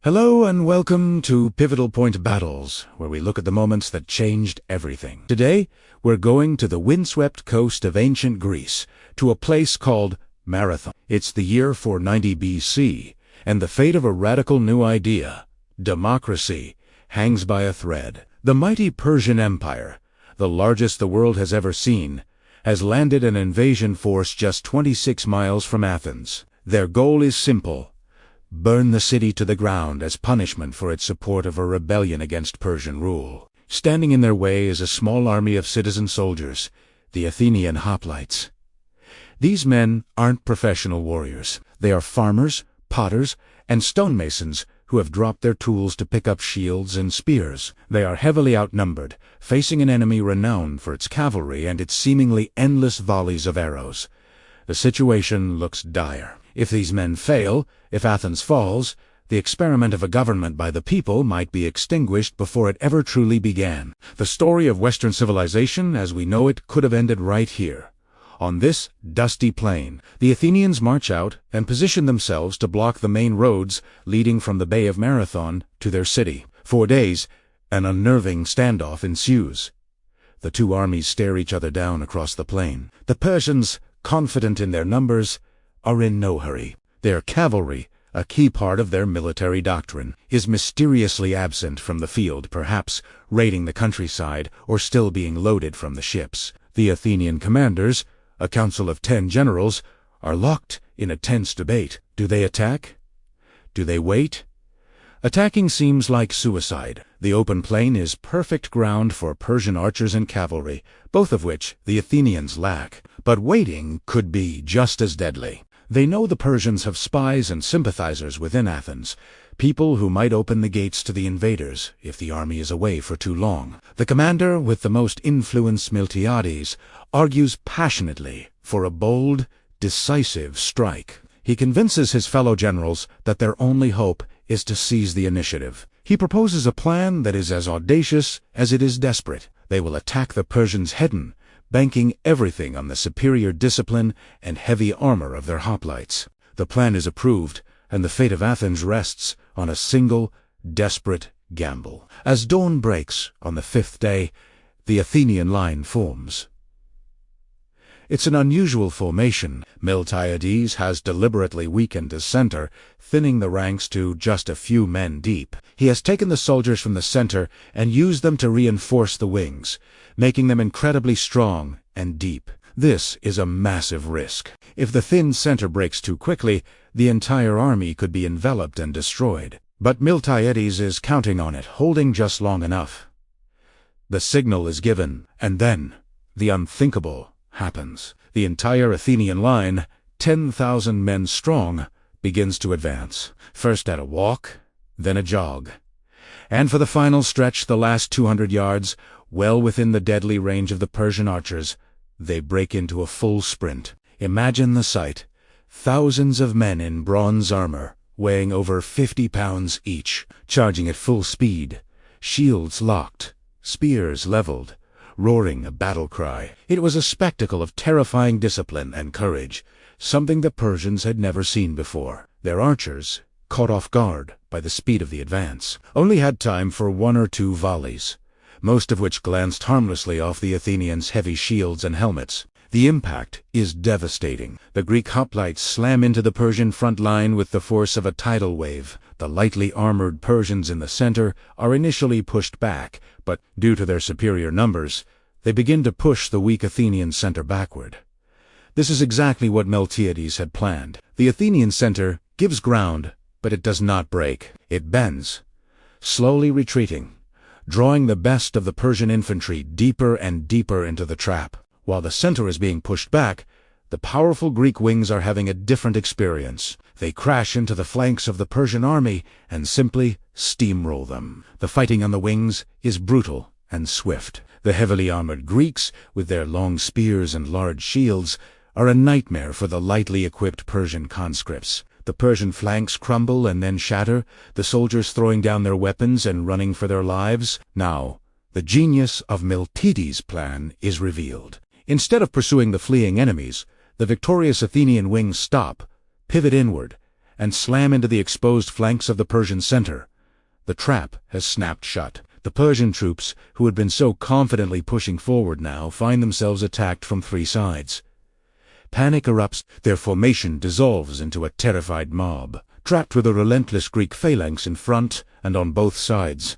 Hello and welcome to Pivotal Point Battles, where we look at the moments that changed everything. Today, we're going to the windswept coast of ancient Greece, to a place called Marathon. It's the year 490 BC, and the fate of a radical new idea, democracy, hangs by a thread. The mighty Persian Empire, the largest the world has ever seen, has landed an invasion force just 26 miles from Athens. Their goal is simple: burn the city to the ground as punishment for its support of a rebellion against Persian rule. Standing in their way is a small army of citizen soldiers, the Athenian hoplites. These men aren't professional warriors. They are farmers, potters, and stonemasons who have dropped their tools to pick up shields and spears. They are heavily outnumbered, facing an enemy renowned for its cavalry and its seemingly endless volleys of arrows. The situation looks dire. If these men fail, if Athens falls, the experiment of a government by the people might be extinguished before it ever truly began. The story of Western civilization as we know it could have ended right here. On this dusty plain, the Athenians march out and position themselves to block the main roads leading from the Bay of Marathon to their city. For days, an unnerving standoff ensues. The two armies stare each other down across the plain. The Persians, confident in their numbers, are in no hurry. Their cavalry, a key part of their military doctrine, is mysteriously absent from the field, perhaps raiding the countryside or still being loaded from the ships. The Athenian commanders, a council of 10 generals, are locked in a tense debate. Do they attack? Do they wait? Attacking seems like suicide. The open plain is perfect ground for Persian archers and cavalry, both of which the Athenians lack. But waiting could be just as deadly. They know the Persians have spies and sympathizers within Athens, people who might open the gates to the invaders if the army is away for too long. The commander with the most influence, Miltiades, argues passionately for a bold, decisive strike. He convinces his fellow generals that their only hope is to seize the initiative. He proposes a plan that is as audacious as it is desperate. They will attack the Persians head-on, banking everything on the superior discipline and heavy armor of their hoplites. The plan is approved, and the fate of Athens rests on a single, desperate gamble. As dawn breaks on the 5th day, the Athenian line forms. It's an unusual formation. Miltiades has deliberately weakened his center, thinning the ranks to just a few men deep. He has taken the soldiers from the center and used them to reinforce the wings, making them incredibly strong and deep. This is a massive risk. If the thin center breaks too quickly, the entire army could be enveloped and destroyed. But Miltiades is counting on it, holding just long enough. The signal is given, and then the unthinkable happens. The entire Athenian line, 10,000 men strong, begins to advance, first at a walk, then a jog. And for the final stretch, the last 200 yards, well within the deadly range of the Persian archers, they break into a full sprint. Imagine the sight. Thousands of men in bronze armor, weighing over 50 pounds each, charging at full speed, shields locked, spears leveled, roaring a battle cry. It was a spectacle of terrifying discipline and courage, something the Persians had never seen before. Their archers, caught off guard by the speed of the advance, only had time for 1 or 2 volleys, most of which glanced harmlessly off the Athenians' heavy shields and helmets. The impact is devastating. The Greek hoplites slam into the Persian front line with the force of a tidal wave. The lightly armored Persians in the center are initially pushed back, but due to their superior numbers, they begin to push the weak Athenian center backward. This is exactly what Miltiades had planned. The Athenian center gives ground, but it does not break. It bends, slowly retreating, drawing the best of the Persian infantry deeper and deeper into the trap. While the center is being pushed back, the powerful Greek wings are having a different experience. They crash into the flanks of the Persian army and simply steamroll them. The fighting on the wings is brutal and swift. The heavily armored Greeks, with their long spears and large shields, are a nightmare for the lightly equipped Persian conscripts. The Persian flanks crumble and then shatter, the soldiers throwing down their weapons and running for their lives. Now, the genius of Miltiades' plan is revealed. Instead of pursuing the fleeing enemies, the victorious Athenian wings stop, pivot inward, and slam into the exposed flanks of the Persian center. The trap has snapped shut. The Persian troops, who had been so confidently pushing forward now, find themselves attacked from three sides. Panic erupts, their formation dissolves into a terrified mob, trapped with a relentless Greek phalanx in front and on both sides,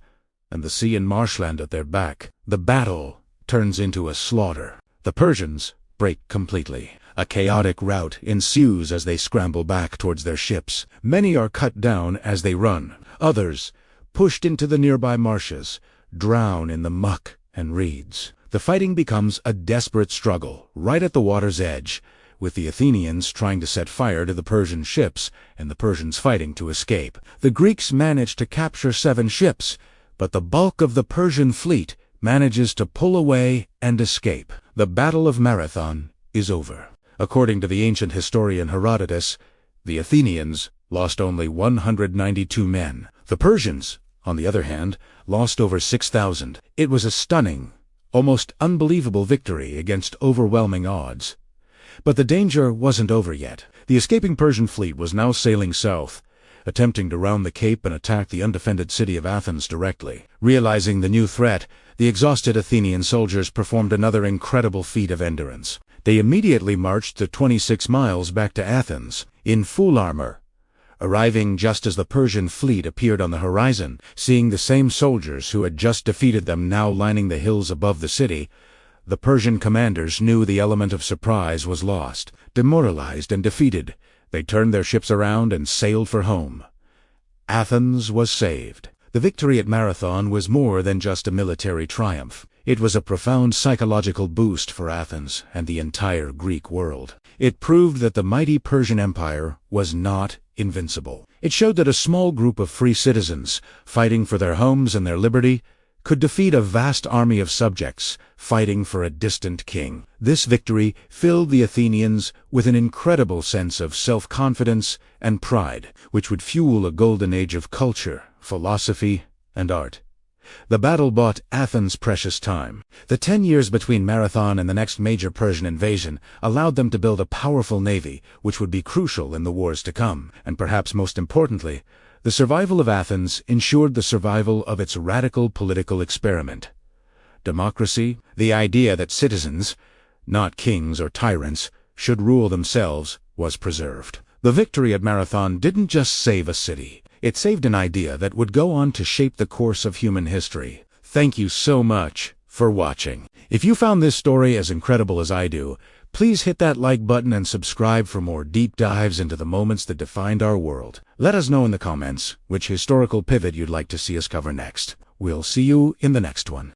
and the sea and marshland at their back. The battle turns into a slaughter. The Persians break completely. A chaotic rout ensues as they scramble back towards their ships. Many are cut down as they run. Others, pushed into the nearby marshes, drown in the muck and reeds. The fighting becomes a desperate struggle, right at the water's edge, with the Athenians trying to set fire to the Persian ships and the Persians fighting to escape. The Greeks manage to capture 7 ships, but the bulk of the Persian fleet manages to pull away and escape. The Battle of Marathon is over. According to the ancient historian Herodotus, the Athenians lost only 192 men. The Persians, on the other hand, lost over 6,000. It was a stunning, almost unbelievable victory against overwhelming odds. But the danger wasn't over yet. The escaping Persian fleet was now sailing south, attempting to round the Cape and attack the undefended city of Athens directly. Realizing the new threat, the exhausted Athenian soldiers performed another incredible feat of endurance. They immediately marched the 26 miles back to Athens, in full armor, arriving just as the Persian fleet appeared on the horizon. Seeing the same soldiers who had just defeated them now lining the hills above the city, the Persian commanders knew the element of surprise was lost. Demoralized and defeated, they turned their ships around and sailed for home. Athens was saved. The victory at Marathon was more than just a military triumph. It was a profound psychological boost for Athens and the entire Greek world. It proved that the mighty Persian Empire was not invincible. It showed that a small group of free citizens, fighting for their homes and their liberty, could defeat a vast army of subjects fighting for a distant king. This victory filled the Athenians with an incredible sense of self-confidence and pride, which would fuel a golden age of culture, philosophy, and art. The battle bought Athens precious time. The 10 years between Marathon and the next major Persian invasion allowed them to build a powerful navy, which would be crucial in the wars to come. And perhaps most importantly, the survival of Athens ensured the survival of its radical political experiment. Democracy, the idea that citizens, not kings or tyrants, should rule themselves, was preserved. The victory at Marathon didn't just save a city. It saved an idea that would go on to shape the course of human history. Thank you so much for watching. If you found this story as incredible as I do, please hit that like button and subscribe for more deep dives into the moments that defined our world. Let us know in the comments which historical pivot you'd like to see us cover next. We'll see you in the next one.